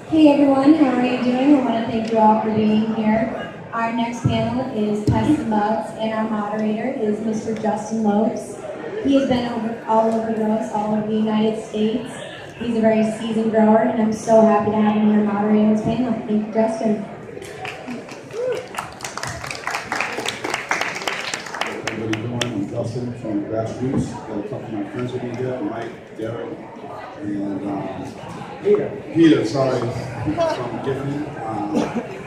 Hey everyone, how are you doing? I want to thank you all for being here. Our next panel is Pest and Bugs, and our moderator is Mr. Justin Lopes. He has been all over the roast, all over the United States. He's a very seasoned grower, and I'm so happy to have him here moderating this panel. Thank you, Justin. Everybody doing? I'm Justin from Grassroots. Got a couple of my friends with me here, Mike, Derek, and Peter, sorry, from Giffen.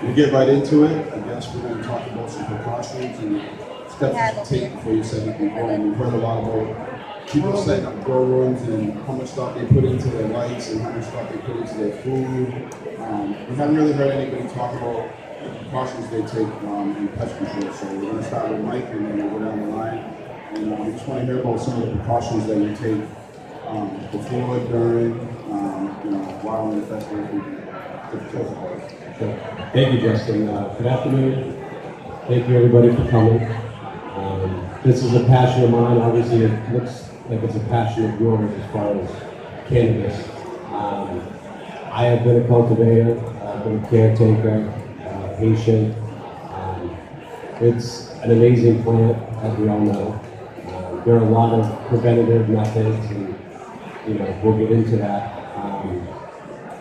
We get right into it. I guess we're going to talk about some precautions and steps to take before you set up your grow. We've heard a lot about people setting up grow rooms and how much stuff they put into their lights and how much stuff they put into their food. We haven't really heard anybody talk about the precautions they take in pest control. So we're going to start with Mike and then we'll go down the line. And I just want to hear about some of the precautions that you take before, during, while in the festival. Sure. Thank you, Justin. Good afternoon. Thank you, everybody, for coming. This is a passion of mine. Obviously, it looks like it's a passion of yours as far as cannabis. I have been a cultivator. I've been a caretaker, patient. It's an amazing plant, as we all know. There are a lot of preventative methods, and we'll get into that.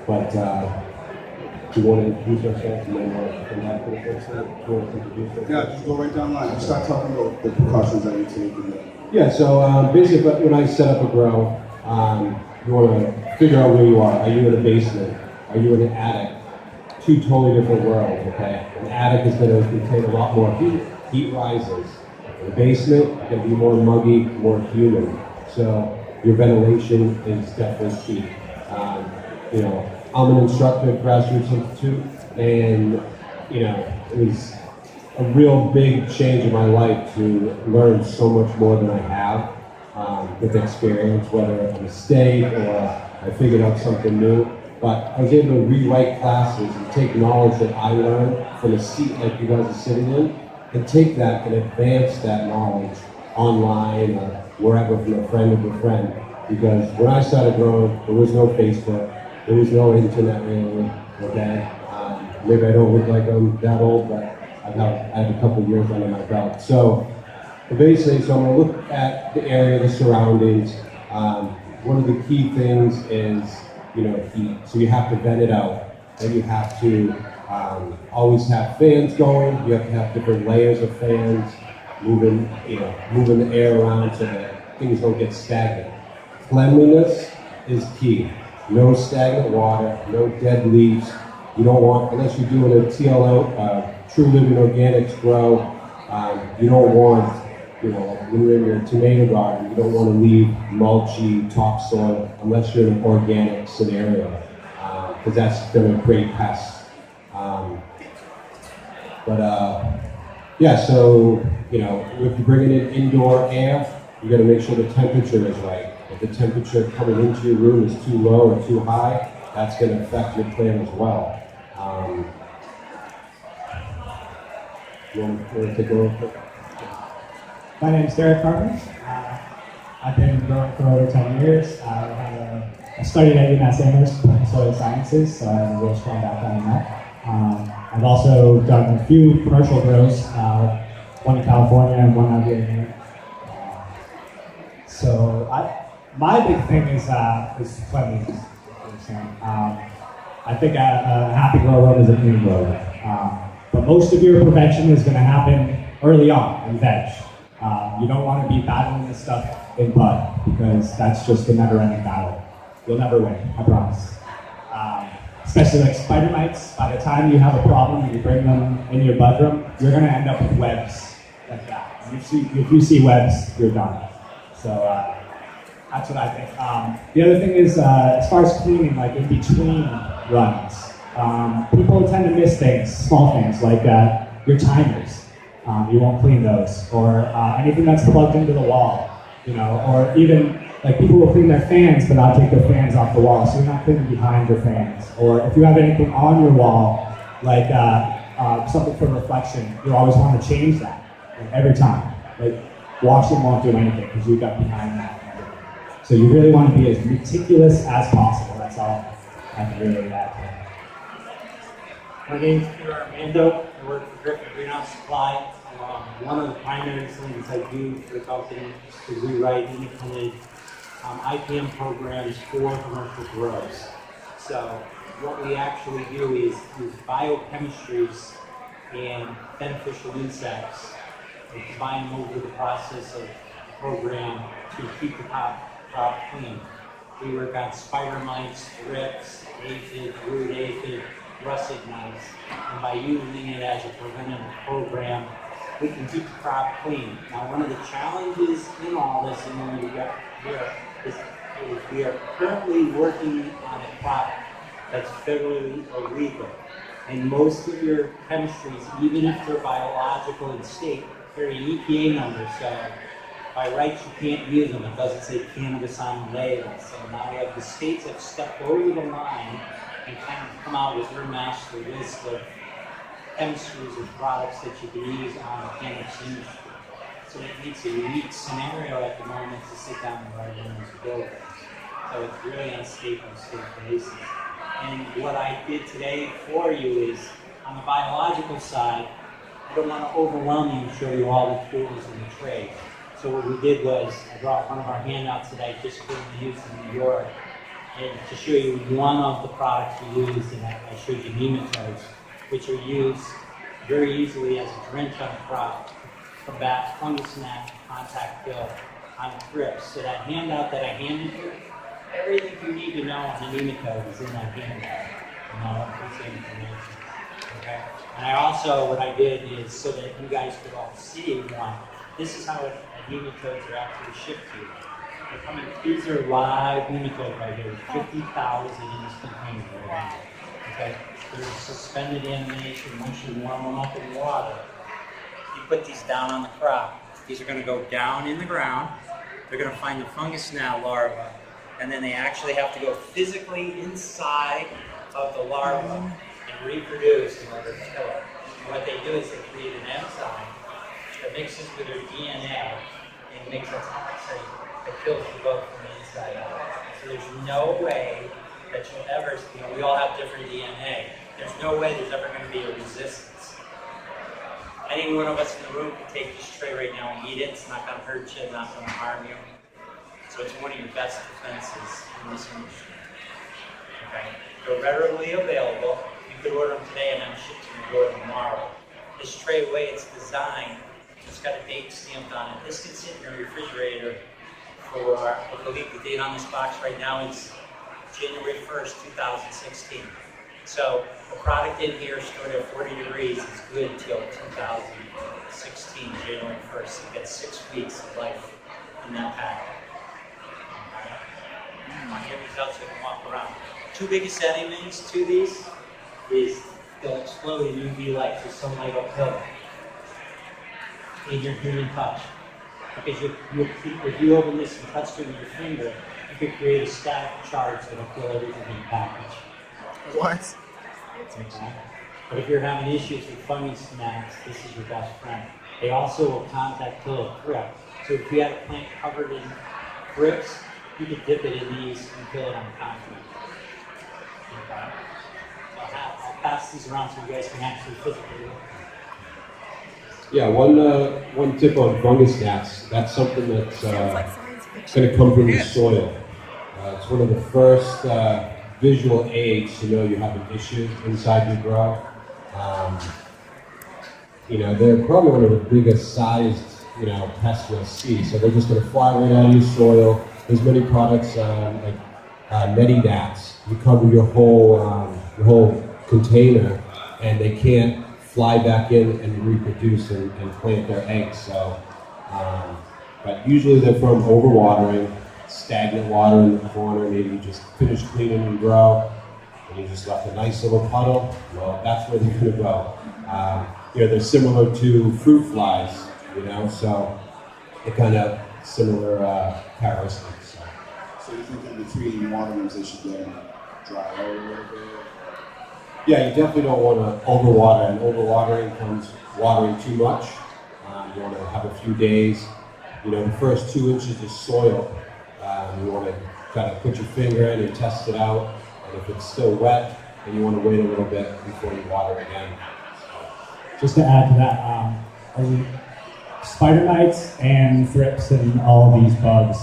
But do you want to introduce yourself and then we'll come back to the first thing? Do you want to introduce yourself? Yeah, just go right down the line. Just start talking about the precautions that you take. Yeah, so basically when I set up a grow, you want to figure out where you are. Are you in a basement? Are you in an attic? Two totally different worlds, okay? An attic is going to contain a lot more heat. Heat rises. In the basement, it's going to be more muggy, more humid. So your ventilation is definitely key. I'm an instructor at Grassroots Institute, and it was a real big change in my life to learn so much more than I have with experience, whether a mistake or I figured out something new. But I was able to rewrite classes and take knowledge that I learned from a seat like you guys are sitting in, and take that and advance that knowledge online or wherever from a friend of a friend. Because when I started growing, there was no Facebook. There was no internet really, okay? Maybe I don't look like I'm that old, but I have a couple of years under my belt. So basically, I'm gonna look at the area, the surroundings. One of the key things is, heat. So you have to vent it out. Then you have to always have fans going. You have to have different layers of fans, moving the air around so that things don't get stagnant. Cleanliness is key. No stagnant water, no dead leaves. You don't want, unless you're doing a TLO, True Living Organics grow, you don't want, when you're in your tomato garden, you don't want to leave mulchy topsoil unless you're in an organic scenario, because that's going to create pests. So, if you're bringing in indoor air, you got to make sure the temperature is right. If the temperature coming into your room is too low or too high, that's going to affect your plant as well. You want to take a little quick? My name is Carme. I've been growing for over 10 years. I studied at UMass Amherst in soil sciences, so I have a real strong background in that. I've also done a few commercial grows, one in California and one out here in Maine. My big thing is cleanliness. I think a happy grow room is a clean grow room. But most of your prevention is going to happen early on in veg. You don't want to be battling this stuff in bud, because that's just a never-ending battle. You'll never win, I promise. Especially like spider mites. By the time you have a problem and you bring them in your bud room, you're going to end up with webs like that. And if you see webs, you're done. So that's what I think. The other thing is, as far as cleaning, like in between runs, people tend to miss things, small things, like your timers. You won't clean those, or anything that's plugged into the wall, or even like people will clean their fans but not take their fans off the wall, so you're not cleaning behind your fans. Or if you have anything on your wall, like something for reflection, you always want to change that every time. Like washing won't do anything because you got behind that. So you really want to be as meticulous as possible. That's all I can really add to it. My name is Armando. I work for Griffin Greenhouse Supply. One of the primary things I do for the company is we write independent IPM programs for commercial grows. So what we actually do is biochemistries and beneficial insects and combine them over the process of the program to keep the crop clean. We work on spider mites, thrips, aphid, root aphid, russet mites, and by using it as a preventative program, we can keep the crop clean. Now, one of the challenges in all this, and when we got here, is we are currently working on a crop that's federally illegal. And most of your chemistries, even if they're biological in state, carry an EPA number, so by rights you can't use them. It doesn't say cannabis on the label. So now we have the states that stepped over the line and kind of come out with their master list of chemistries or products that you can use on the cannabis industry. So it makes a unique scenario at the moment to sit down and write in those bills. So it's really on a state-by-state basis. And what I did today for you is, on the biological side, I don't want to overwhelm you and show you all the tools in the trade. So what we did was, I brought one of our handouts that I just couldn't use in New York, and to show you one of the products we used, and I showed you nematodes, which are used very easily as a drench on a crop to combat fungus gnat contact kill on thrips. So that handout that I handed you, everything you need to know on the nematode is in that handout. And I'll put the information. Okay? And I also, what I did is, so that you guys could all see one, this is how nematodes are actually shipped to you. They're coming, these are live nematodes right here, 50,000 in this container right now. Okay? They're suspended animation. Once you warm them up in water, you put these down on the crop. These are going to go down in the ground. They're going to find the fungus gnat larva, and then they actually have to go physically inside of the larva and reproduce in order to kill it. And what they do is they create an enzyme that mixes with their DNA and makes a toxin that kills the bug from the inside out. So there's no way that you'll ever, we all have different DNA. There's no way there's ever going to be a resistance. Any one of us in the room can take this tray right now and eat it. It's not going to hurt you, not going to harm you. So it's one of your best defenses in this industry. Okay? They're readily available. You could order them today and I'm shipped to your door tomorrow. This tray, the way it's designed, it's got a date stamped on it. This can sit in your refrigerator for, I believe the date on this box right now is January 1st, 2016. So the product in here stored at 40 degrees is good till 2016, January 1st. So you get 6 weeks of life in that pack. I'll give these out so you can walk around. Two biggest enemies to these is they'll explode in UV light, so sunlight will kill them. In your human touch. Because if you open this and touch it with your finger, you could create a static charge that'll kill everything in the package. What? Okay. But if you're having issues with fungus gnats, this is your best friend. They also will contact kill a thrip. So if you had a plant covered in thrips, you could dip it in these and kill it on concrete. Okay. So I'll pass these around so you guys can actually physically look. Yeah, one tip on fungus gnats. That's something that's going to come from the soil. It's one of the first visual aids to know you have an issue inside your grow. They're probably one of the biggest sized, pests you'll see. So they're just going to fly right out of your soil. There's many products like netting gnats. You cover your whole container, and they can't fly back in and reproduce and plant their eggs. So, but usually they're from overwatering, stagnant water in the corner. Maybe you just finished cleaning your grow and you just left a nice little puddle. Well, that's where they're going to go. They're similar to fruit flies, so they're kind of similar characteristics. So you think in between waterings they should get dry out a little bit? Yeah, you definitely don't want to overwater, and overwatering comes watering too much. You want to have a few days. The first 2 inches of soil, you want to kind of put your finger in and test it out. And if it's still wet, and you want to wait a little bit before you water again. Just to add to that, spider mites and thrips and all these bugs,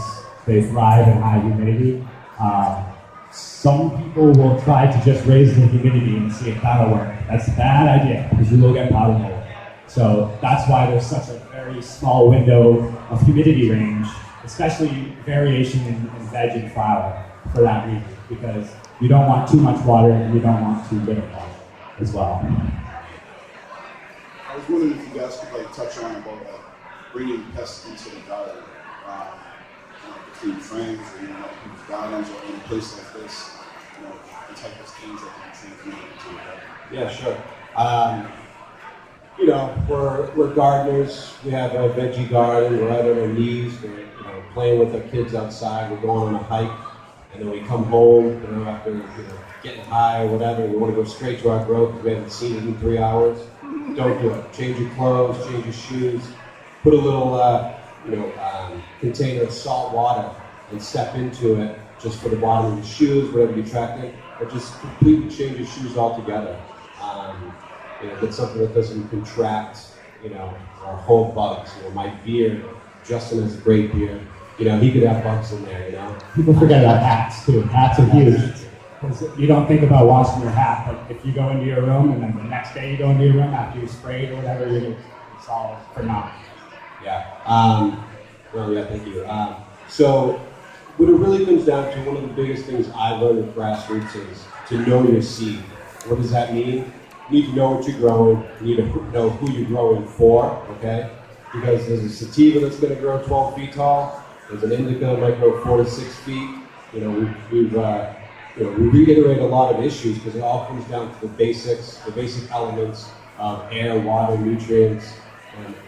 they thrive in high humidity. Some people will try to just raise the humidity and see if that'll work. That's a bad idea because you will get powder mold. So that's why there's such a very small window of humidity range, especially variation in veg and flower for that reason, because you don't want too much water and you don't want too little water as well. I was wondering if you guys could touch on about bringing pests into the garden, between friends or people's gardens or in a place like this, the type of things that can transmit into the garden. Yeah, sure. We're gardeners. We have a veggie garden. We're out on our knees. We're playing with our kids outside. We're going on a hike, and then we come home. After getting high or whatever, we want to go straight to our growth because we haven't seen it in 3 hours. Don't do it. Change your clothes. Change your shoes. Put a little container of salt water and step into it just for the bottom of your shoes, whatever you're tracking, or just completely change your shoes altogether. Get something that doesn't contract, or hold bugs. My beard, Justin has a great beard. He could have bugs in there, People forget about hats too. Hats are huge. Because you don't think about washing your hat, but if you go into your room and then the next day you go into your room after you sprayed or whatever, it's all for naught. Yeah. Thank you. So what it really comes down to, one of the biggest things I learned with grassroots is to know your seed. What does that mean? You need to know what you're growing. You need to know who you're growing for, okay? Because there's a sativa that's going to grow 12 feet tall. There's an indica that might grow 4 to 6 feet. We reiterate a lot of issues because it all comes down to the basic elements of air, water, nutrients,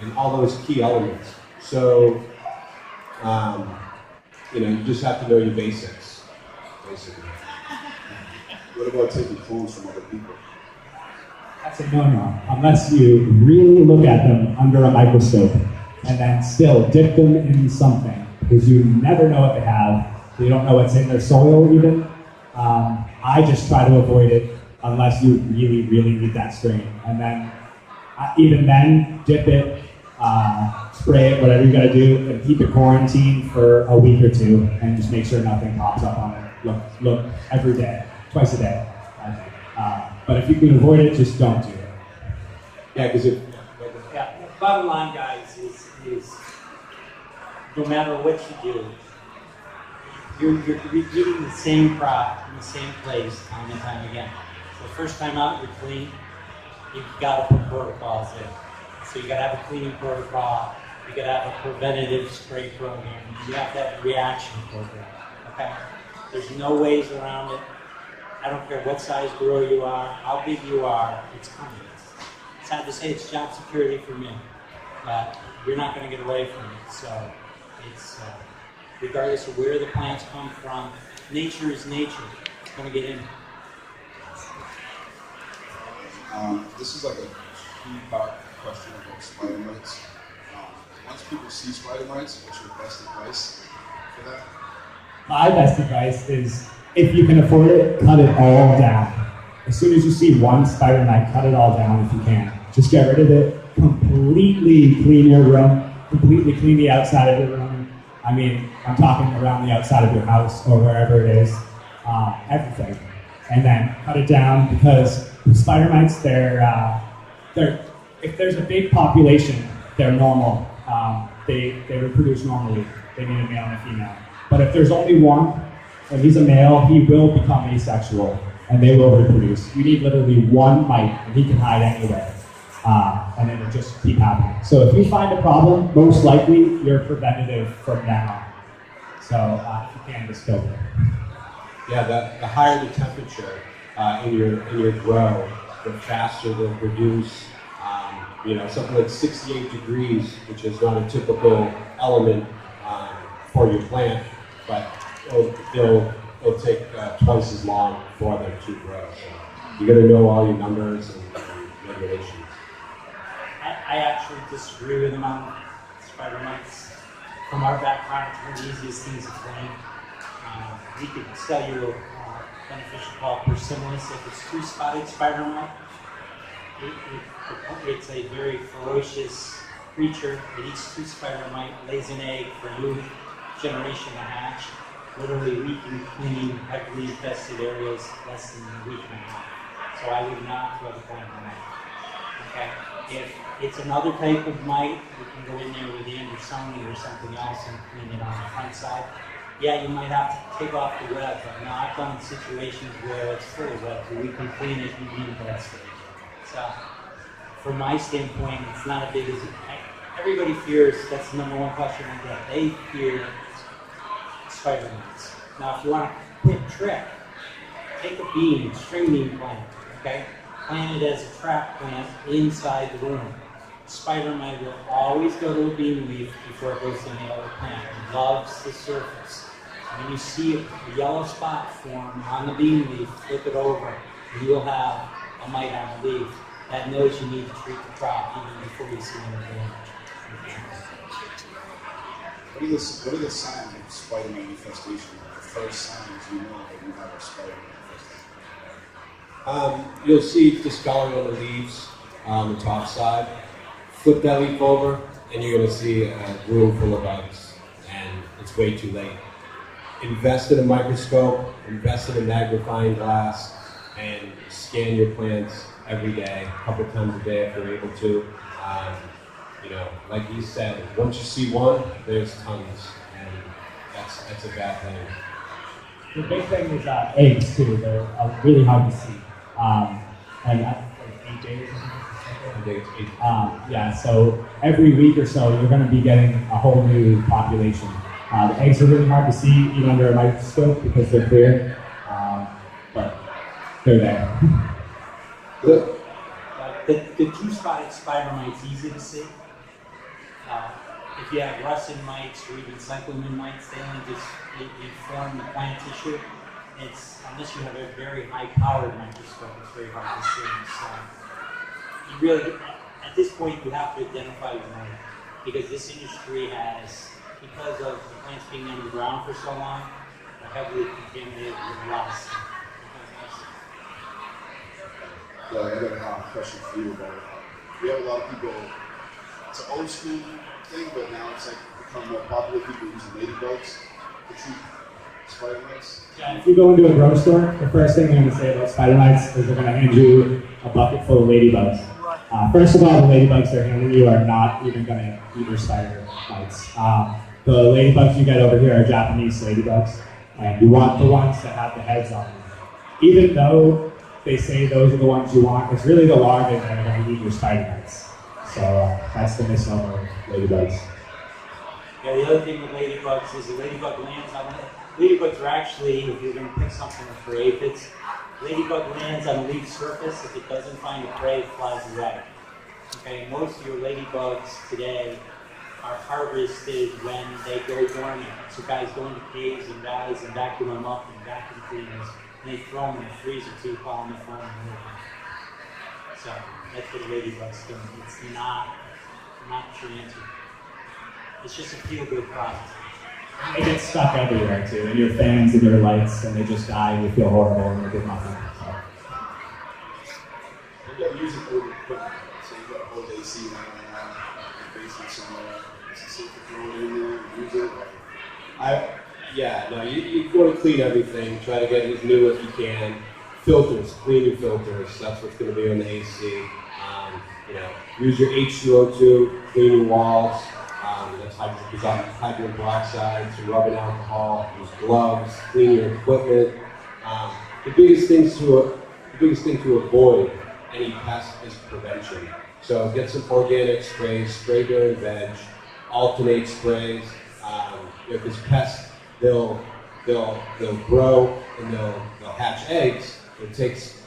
and all those key elements. So, you just have to know your basics, basically. What about taking clones from other people? That's a no-no, unless you really look at them under a microscope and then still dip them in something, because you never know what they have. You don't know what's in their soil even. I just try to avoid it unless you really, really need that strain. And then, even then, dip it, spray it, whatever you gotta do, and keep it quarantined for a week or two, and just make sure nothing pops up on it. Look every day, twice a day, I think. But if you can avoid it, just don't do it. Yeah, because Bottom line, guys, is no matter what you do, you're repeating the same crop in the same place time and time again. So the first time out, you're clean. You've got to put protocols in. So you got to have a cleaning protocol. You got to have a preventative spray program. You have to have a reaction program. Okay? There's no ways around it. I don't care what size grower you are, how big you are, it's coming. It's sad to say it's job security for me, but you're not going to get away from it. So it's regardless of where the plants come from, nature is nature. It's going to get in. This is like a two-part question about spider mites. Once people see spider mites, what's your best advice for that? My best advice is, if you can afford it, cut it all down. As soon as you see one spider mite, cut it all down if you can. Just get rid of it, completely clean your room, completely clean the outside of your room. I mean, I'm talking around the outside of your house or wherever it is, everything. And then cut it down, because spider mites, they're if there's a big population, they're normal. They reproduce normally. They need a male and a female. But if there's only one, and he's a male, he will become asexual, and they will reproduce. You need literally one mite, and he can hide anywhere, and it'll just keep happening. So if you find a problem, most likely you're preventative from now on. So if you can, just kill it. Yeah, the higher the temperature in your grow, the faster they'll produce. Something like 68 degrees, which is not a typical element for your plant, but it'll take twice as long for them to grow. So you got to know all your numbers and regulations. I actually disagree with him on spider mites. From our background, it's one of the easiest things to clean. We could sell you a beneficial called Persimmons. If it's two-spotted spider mite, it's a very ferocious creature. It eats two spider mite, lays an egg for a new generation to hatch. Literally week and clean, heavily infested areas, less than a week and a half. So I would not throw the point on that. Okay? If it's another type of mite, we can go in there with Andersoni or something else and clean it on the front side. Yeah, you might have to take off the web, but no, I've done situations where it's full of webs, where we can clean it even in that stage. So, from my standpoint, it's not as big as everybody fears. That's the number one question I get. They fear spider mites. Now, if you want a quick trick, take a bean, string bean plant, okay? Plant it as a trap plant inside the room. Spider mite will always go to a bean leaf before it goes to any other plant. It loves the surface. When you see a yellow spot form on the bean leaf, flip it over, and you will have a mite on the leaf. That knows you need to treat the crop even before you see any damage. What are the signs of spider mite infestation? The first signs you know that you have a spider mite infestation? You'll see discoloring on the leaves on the top side. Flip that leaf over, and you're going to see a room full of bugs, and it's way too late. Invest in a microscope, invest in a magnifying glass, and scan your plants every day, a couple times a day if you're able to. Like you said, once you see one, there's tons, and that's a bad thing. The big thing is eggs too. They're really hard to see. And that's like 8 days. I think it's 8. Yeah, so every week or so, you're going to be getting a whole new population. The eggs are really hard to see even under a microscope because they're clear, but they're there. The two-spotted spider mite's easy to see. If you have russet mites or even cyclamen mites, they only just form the plant tissue. It's unless you have a very high-powered microscope, it's very hard to see. So you really, at this point, you have to identify your mite because this industry has, because of the plants being underground for so long, are heavily contaminated with a lot of stuff. So I got a question for you about it. We have a lot of people, it's an old school thing, but now it's like become more popular. People using ladybugs to treat spider mites. Yeah, if you go into a grocery store, the first thing they're going to say about spider mites is they're going to hand you a bucket full of ladybugs. First of all, the ladybugs they're handing you are not even going to eat your spider mites. The ladybugs you get over here are Japanese ladybugs, and you want the ones that have the heads on them. Even though they say those are the ones you want, it's really the larvae that are going to eat your spider mites. So that's the misnomer of ladybugs. Yeah, the other thing with ladybugs is the ladybug lands on it. Ladybugs are actually, if you're going to pick something for aphids, ladybug lands on a leaf surface. If it doesn't find a prey, it flies away. Okay, most of your ladybugs today are harvested when they go dormant. So guys go into caves and valleys and vacuum them up and vacuum cleaners, and they throw them in the freezer to call them the phone and move them. So that's what ladybugs do. It's not your answer. It's just a feel-good product. They get stuck everywhere too, in your fans and your lights, and they just die and you feel horrible and they get nothing. So. You got using old equipment, so you got old AC laying around in the basement somewhere. Is it safe to throw it in there and use it? You want to clean everything, try to get it as new as you can. Filters, clean your filters, that's what's going to be on the AC. Use your H2O2, clean your walls. That's hydrogen peroxide, some rubbing alcohol, use gloves, clean your equipment. The biggest thing to avoid any pest is prevention. So get some organic sprays, spray during veg, alternate sprays. Because pests, they'll grow and they'll hatch eggs. It takes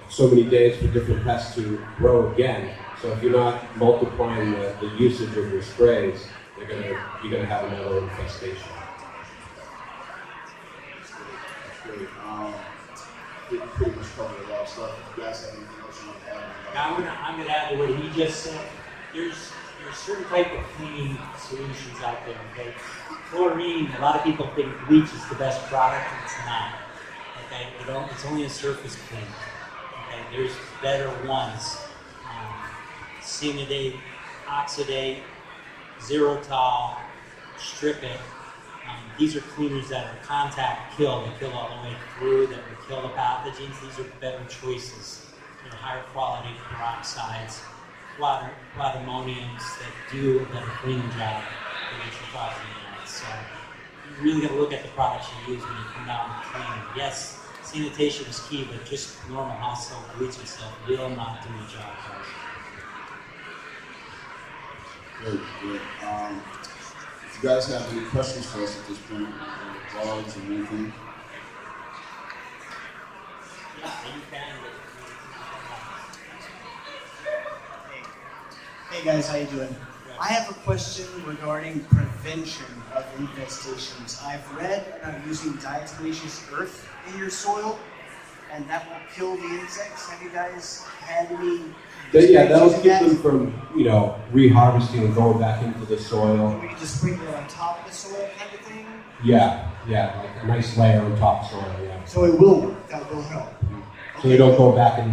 so many days for different pests to grow again. So if you're not multiplying the usage of your sprays, you're gonna have another infestation. Great. We pretty much covered a lot of stuff. If you guys have anything else you want to add? Now I'm gonna add to what he just said. There's certain type of cleaning solutions out there. Okay, chlorine. A lot of people think bleach is the best product, and it's not. Okay, it's only a surface clean. Okay, there's better ones. Cyanidate, oxidate, Zerotol, strip it. These are cleaners that are contact kill. They kill all the way through, that will kill the pathogens. These are better choices. Higher quality peroxides, ammoniums that do a better cleaning job than what you're talking about. So you really got to look at the products you use when you come down to cleaning. Yes, sanitation is key, but just normal household bleach and stuff will not do the job. Great, great. If you guys have any questions for us at this point, blogs or anything? Yeah, you can. Hey guys, how you doing? I have a question regarding prevention of infestations. I've read about using diatomaceous earth in your soil, and that will kill the insects. Have you guys had any? Yeah, that'll keep them from, reharvesting and going back into the soil. We can just sprinkle it on top of the soil, kind of thing. Yeah, like a nice layer on top of soil. Yeah. So it will work. That will help. So they don't go back and